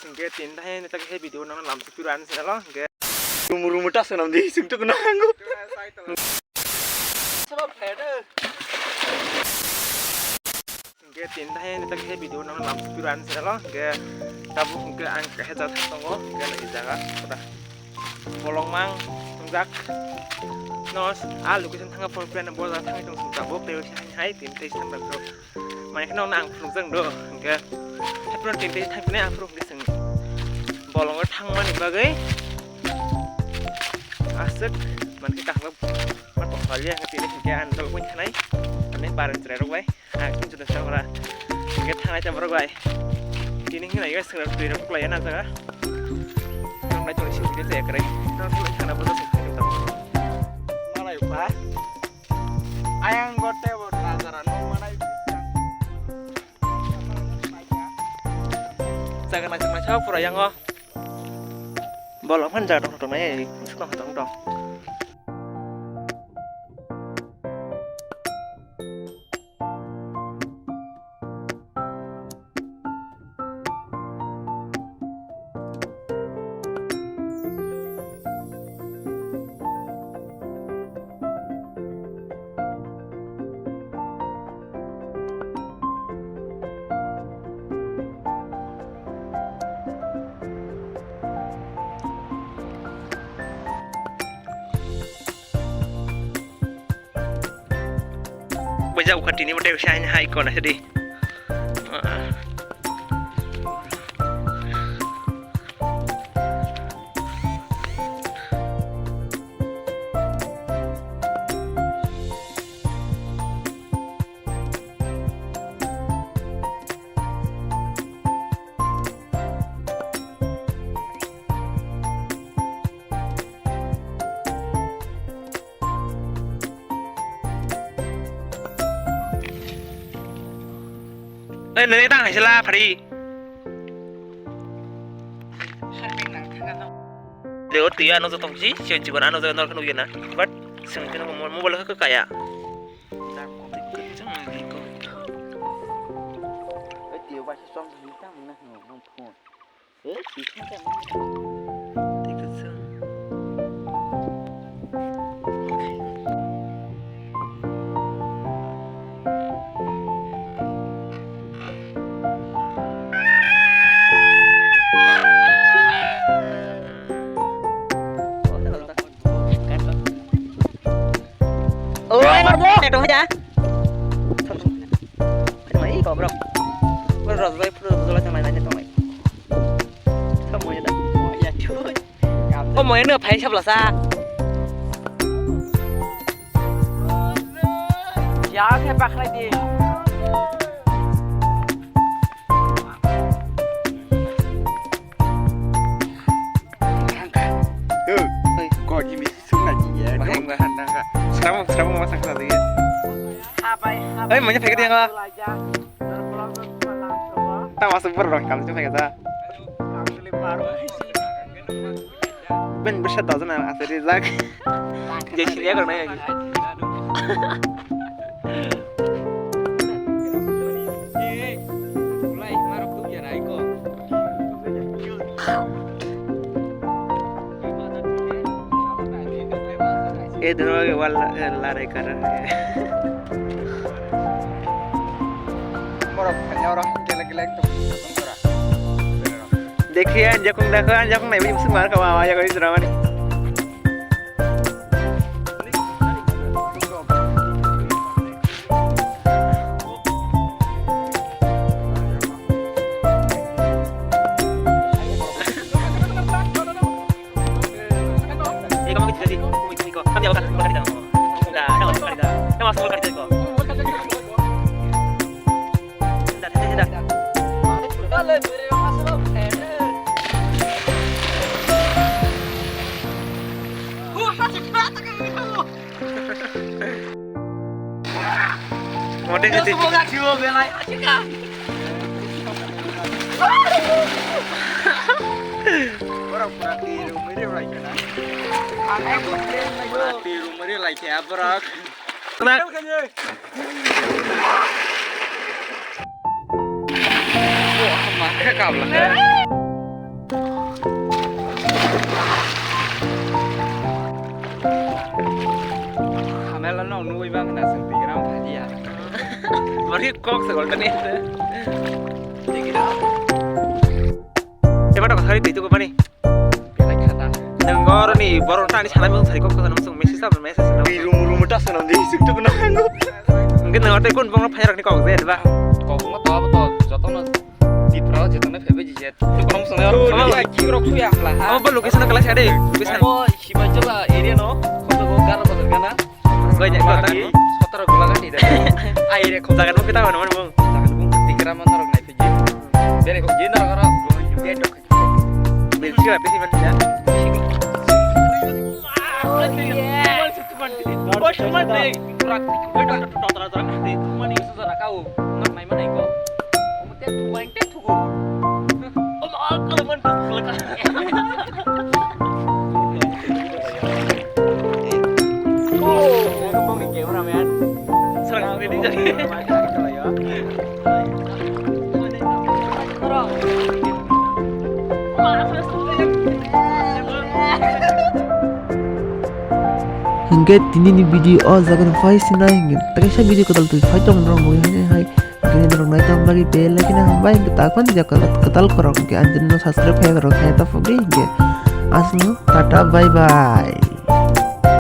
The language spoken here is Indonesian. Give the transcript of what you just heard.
Oke, tinta ini tak kayak video nang lam sepiran sih lo. Oke. Rumah tas nam di sing tuh kenang aku. Sebab header. Oke, tinta ini tak kayak video nang lam sepiran sih lo. Oke. Tabu oke angka header tunggu. Oke lagi jaga. Udah. Bolong mang, tunggak. Nos, lu kesan tangga plan bol tangga itu sudah bok deh hai tinta istan baru. Mana nong nang flung do. Oke. Tapi tinta istan punya afro di sini. Bolong thang mana bagai asik man cái cẳngมันบอกเขาเรียกตีนี่ถึงแกอันเราคุยทางไหนอันนี้บาร์นจะได้รู้ไว้คุณจะได้ช่างว่าแกทางไหนจะรู้ไว้ทีนี้ที่ไหนก็เสือตีเราพวกเราอย่างนั้นจ้ะต้องได้ตัวชิวที่เสียกันเลยต้องที่ทางนั้นมันต้องสุดที่สุดมาอยู่ปะayang gote buat nazaran mana itu jangan macam-macam pura yang oh bolong kan jangan dong này suka dong bây giờ ukhat ini model saya hai kon aja deh. Này đang hay là phải đi. Nếu tí ăn nó sẽ tổng chí, chỉ còn ăn nó sẽ nó không yên á. Bắt, xem cái nó mua bao nhiêu cái à? Cái tiêu ba sẽ xong thì chắc mình nó không phun. Chỉ không cái thì cứ xem. Này trong aja. Ada mai kau bro. Bro rồi rồi cho mày nanya trong mày. Sao mày đó? Dạ chuối. Có mày nữa phải sắp là xa. Dạ thế bác lại đi. Kok gini sung lagi ya? Kamu nggak handang kak? Sekarang mau masang lagi. Maunya pakai yang apa? Tak masuk dong kalau cuma pakai ça. Ben bersih tahu sana asal lag. Jadi dia kalau nanya lagi. Mulai maruk tuh ya Raiko. Itu lagi lari karena orang gelek-gelek tuh. देखिए अंजकंग देखो अंजकंग नहीं भी मुझसे मार कमा आया कोई ड्रामा नहीं ये kamu kita di kok kamu jawab kan kali dah enggak ada masuk kali dah ada masuk kali dah kok Model jadi. Semoga jiwa belai aja. Orang berarti rumah dia lagi kan? Berarti rumah dia lagi apa rak? Kenapa kan ye? Wah, mana kabel? mari kok segol tani coba dong hari itu kemana Nenggor nih, baru tadi sana bilang hari kok langsung message apa message Di rumah tas nanti isuk tuh kena anggup. mungkin nenggor tadi kun bang payar nih kok zed bah Kau mau tahu apa tuh? Jatuhnya di perahu jatuhnya PB jet. Lu kalau misalnya orang lagi rok tuh ya lah. oh apa lukisan kelas ada lukisan Oh, Shibaja lah area no. Kota Bogor atau Gana. banyak kota Kota Rogolangan di dalam. Airnya kok jangan mau kita mana mana bang jangan bung dikira mana orang naik PJ. Dari kok jenar orang gue juga dok. benci lah sih mana Bos cuma deh, kurang kurang terang di rumah nih saudara kau. Nak main mana kau? Kamu tiap tua yang tiap tuh. Oh kalau mana Oh, aku mau mikir orang ya. serang ini jadi hingga tini ni video oh zagan fai sina hingga tapi saya video ketal tu fai tom rong boleh hai kini dorong naik tam lagi bel lagi nah hambai hingga takkan dia ketal korong ke anjir no subscribe hai korong hai tak fogi hingga asno tata bye bye